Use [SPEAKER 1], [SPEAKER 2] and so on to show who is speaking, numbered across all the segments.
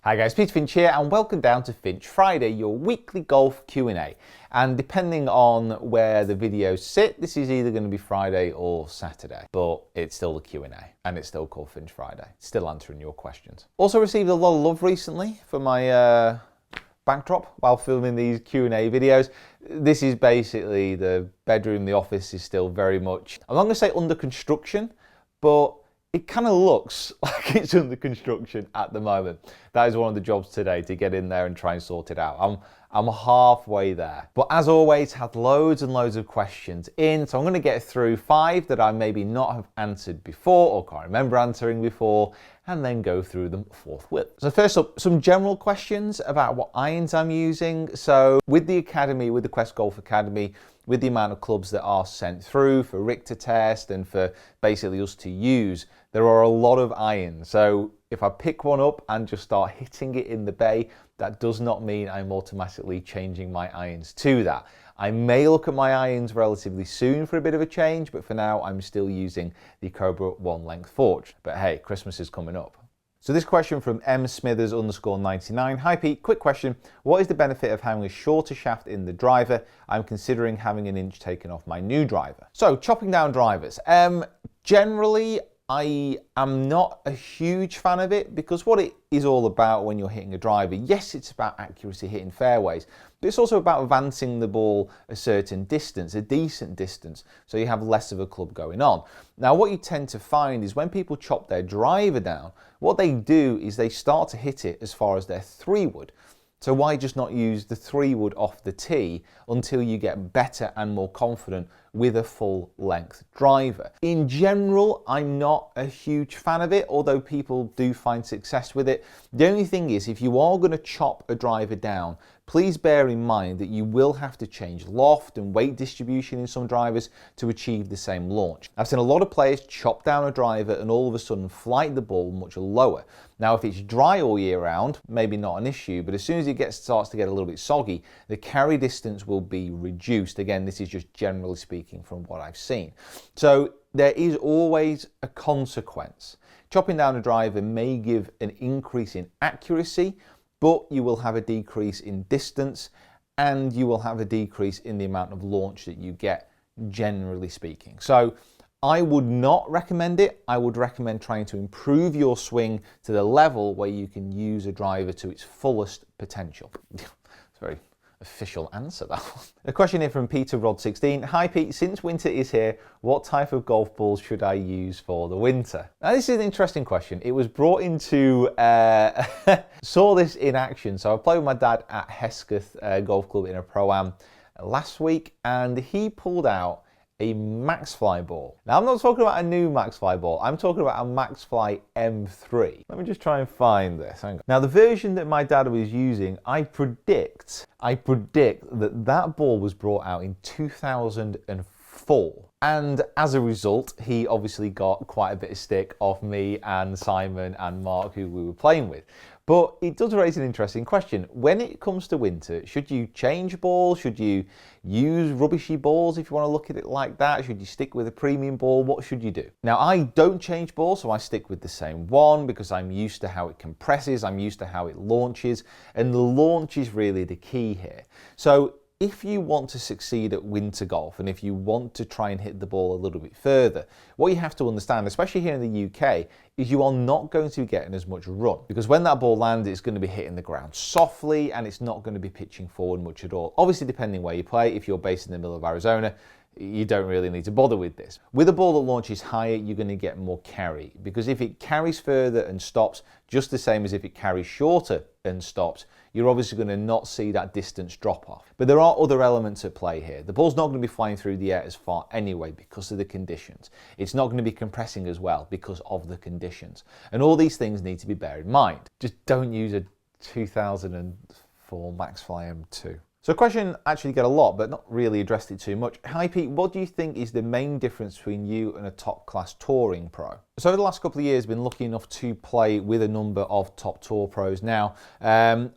[SPEAKER 1] Hi guys, Peter Finch here and welcome down to Finch Friday, your weekly golf Q&A. And depending on where the videos sit, this is either going to be Friday or Saturday, but it's still the Q&A and it's still called Finch Friday. Still answering your questions. Also received a lot of love recently for my backdrop while filming these Q&A videos. This is basically the bedroom, the office is still very much, I'm not going to say under construction, but it kind of looks like it's under construction at the moment. That is one of the jobs today, to get in there and try and sort it out. I'm halfway there. But as always, had loads and loads of questions in, so I'm going to get through 5 that I maybe not have answered before or can't remember answering before, and then go through them forthwith. So first up, some general questions about what irons I'm using. So with the Academy, with the Quest Golf Academy, with the amount of clubs that are sent through for Rick to test and for basically us to use, there are a lot of irons. So if I pick one up and just start hitting it in the bay, that does not mean I'm automatically changing my irons to that. I may look at my irons relatively soon for a bit of a change, but for now I'm still using the Cobra 1 length forge. But hey, Christmas is coming up. So this question from msmithers_99. Hi Pete, quick question. What is the benefit of having a shorter shaft in the driver? I'm considering having an inch taken off my new driver. So chopping down drivers. Generally, I am not a huge fan of it because what it is all about when you're hitting a driver, yes, it's about accuracy, hitting fairways, but it's also about advancing the ball a certain distance, a decent distance, so you have less of a club going on. Now, what you tend to find is when people chop their driver down, what they do is they start to hit it as far as their 3-wood. So why just not use the 3-wood off the tee until you get better and more confident with a full length driver? In general, I'm not a huge fan of it, although people do find success with it. The only thing is, if you are going to chop a driver down, please bear in mind that you will have to change loft and weight distribution in some drivers to achieve the same launch. I've seen a lot of players chop down a driver and all of a sudden flight the ball much lower. Now, if it's dry all year round, maybe not an issue, but as soon as it starts to get a little bit soggy, the carry distance will be reduced. Again, this is just generally speaking from what I've seen. So there is always a consequence. Chopping down a driver may give an increase in accuracy, but you will have a decrease in distance and you will have a decrease in the amount of launch that you get, generally speaking. So I would not recommend it. I would recommend trying to improve your swing to the level where you can use a driver to its fullest potential. It's a very official answer, that one. A question here from Peter Rod 16. Hi Pete, since winter is here, what type of golf balls should I use for the winter? Now this is an interesting question. It was brought into, saw this in action. So I played with my dad at Hesketh Golf Club in a Pro-Am last week, and he pulled out a Maxfly ball. Now I'm not talking about a new Maxfly ball, I'm talking about a Maxfly M3. Let me just try and find this. Hang on. Now the version that my dad was using, I predict that ball was brought out in 2004. And as a result, he obviously got quite a bit of stick off me and Simon and Mark, who we were playing with. But it does raise an interesting question. When it comes to winter, should you change balls? Should you use rubbishy balls if you want to look at it like that? Should you stick with a premium ball? What should you do? Now, I don't change balls, so I stick with the same one because I'm used to how it compresses, I'm used to how it launches, and the launch is really the key here. So if you want to succeed at winter golf and if you want to try and hit the ball a little bit further, what you have to understand, especially here in the UK, is you are not going to be getting as much run, because when that ball lands, it's going to be hitting the ground softly and it's not going to be pitching forward much at all. Obviously, depending where you play, if you're based in the middle of Arizona, you don't really need to bother with this. With a ball that launches higher, you're going to get more carry, because if it carries further and stops, just the same as if it carries shorter and stops, you're obviously going to not see that distance drop off. But there are other elements at play here. The ball's not going to be flying through the air as far anyway because of the conditions. It's not going to be compressing as well because of the conditions. And all these things need to be bear in mind. Just don't use a 2004 Maxfly M2. So a question actually get a lot, but not really addressed it too much. Hi Pete, what do you think is the main difference between you and a top class touring pro? So over the last couple of years, I've been lucky enough to play with a number of top tour pros now. And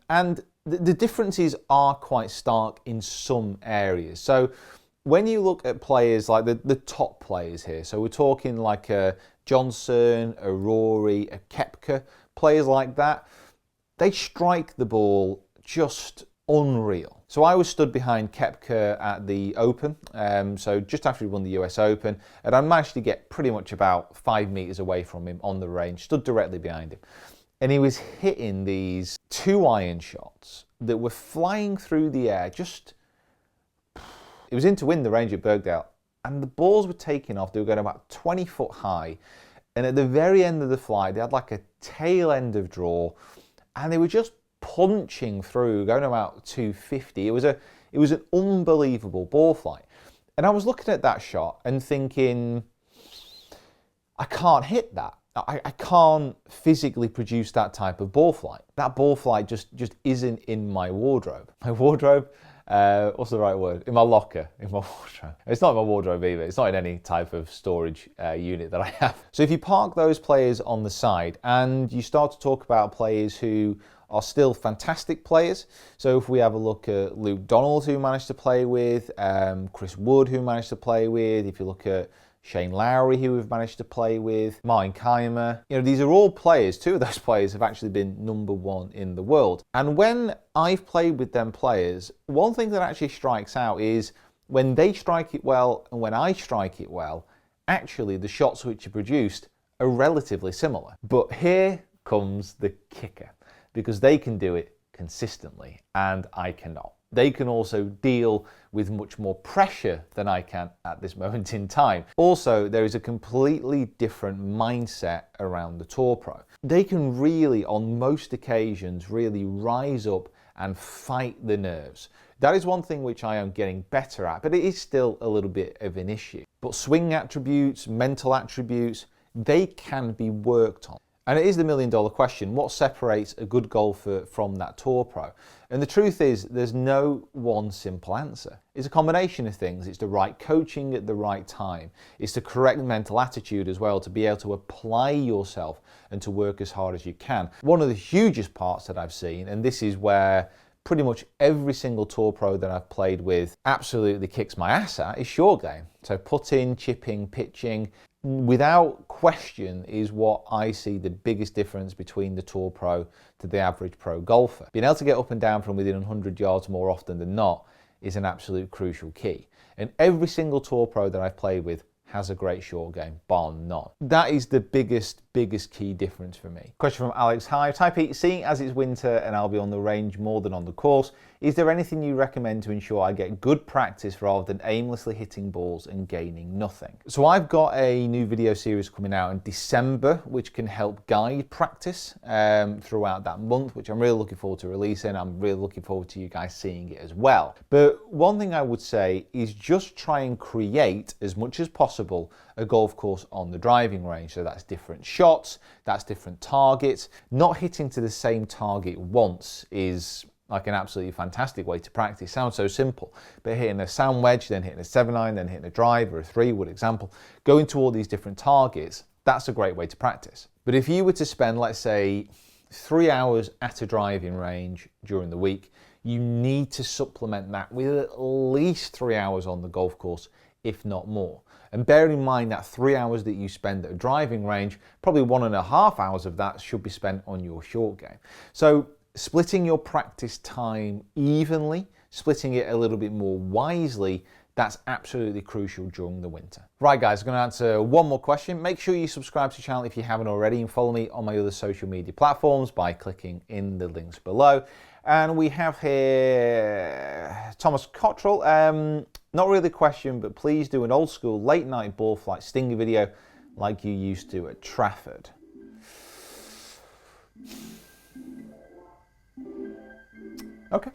[SPEAKER 1] the differences are quite stark in some areas. So when you look at players like the top players here, so we're talking like a Johnson, a Rory, a Koepka, players like that, they strike the ball just unreal. So I was stood behind Koepka at the Open, so just after he won the US Open, and I managed to get pretty much about 5 meters away from him on the range, stood directly behind him. And he was hitting these 2-iron shots that were flying through the air, it was in to win the range at Birkdale, and the balls were taking off. They were going about 20 foot high, and at the very end of the flight, they had like a tail end of draw, and they were just punching through, going about 250. It was an unbelievable ball flight. And I was looking at that shot and thinking, I can't hit that. I can't physically produce that type of ball flight. That ball flight just isn't in my wardrobe. My wardrobe, what's the right word? In my locker, in my wardrobe. It's not in my wardrobe either. It's not in any type of storage unit that I have. So if you park those players on the side and you start to talk about players who are still fantastic players. So if we have a look at Luke Donald, who managed to play with, Chris Wood, who managed to play with, if you look at Shane Lowry, who we've managed to play with, Martin Keimer. You know, these are all players. 2 of those players have actually been #1 in the world. And when I've played with them players, one thing that actually strikes out is when they strike it well and when I strike it well, actually the shots which are produced are relatively similar. But here comes the kicker, because they can do it consistently and I cannot. They can also deal with much more pressure than I can at this moment in time. Also, there is a completely different mindset around the Tour Pro. They can really, on most occasions, really rise up and fight the nerves. That is one thing which I am getting better at, but it is still a little bit of an issue. But swing attributes, mental attributes, they can be worked on. And it is the $1 million question, what separates a good golfer from that Tour Pro? And the truth is, there's no one simple answer. It's a combination of things. It's the right coaching at the right time. It's the correct mental attitude as well to be able to apply yourself and to work as hard as you can. One of the hugest parts that I've seen, and this is where pretty much every single Tour Pro that I've played with absolutely kicks my ass at, is short game. So putting, chipping, pitching, without question is what I see the biggest difference between the Tour Pro to the average pro golfer. Being able to get up and down from within 100 yards more often than not is an absolute crucial key. And every single Tour Pro that I've played with has a great short game, bar none. That is the biggest key difference for me. Question from Alex Hive. Hi Pete, seeing as it's winter and I'll be on the range more than on the course, is there anything you recommend to ensure I get good practice rather than aimlessly hitting balls and gaining nothing? So I've got a new video series coming out in December, which can help guide practice throughout that month, which I'm really looking forward to releasing. I'm really looking forward to you guys seeing it as well. But one thing I would say is just try and create as much as possible a golf course on the driving range. So that's different shots, that's different targets. Not hitting to the same target once is like an absolutely fantastic way to practice. Sounds so simple, but hitting a sound wedge, then hitting a 7-iron, then hitting a drive or a 3-wood example, going to all these different targets, that's a great way to practice. But if you were to spend, let's say, 3 hours at a driving range during the week, you need to supplement that with at least 3 hours on the golf course, if not more. And bear in mind that 3 hours that you spend at a driving range, probably 1.5 hours of that should be spent on your short game. So splitting your practice time evenly, splitting it a little bit more wisely, that's absolutely crucial during the winter. Right guys, I'm going to answer one more question. Make sure you subscribe to the channel if you haven't already and follow me on my other social media platforms by clicking in the links below. And we have here Thomas Cottrell. Not really a question, but please do an old school late night ball flight stinger video like you used to at Trafford. Okay.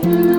[SPEAKER 1] you.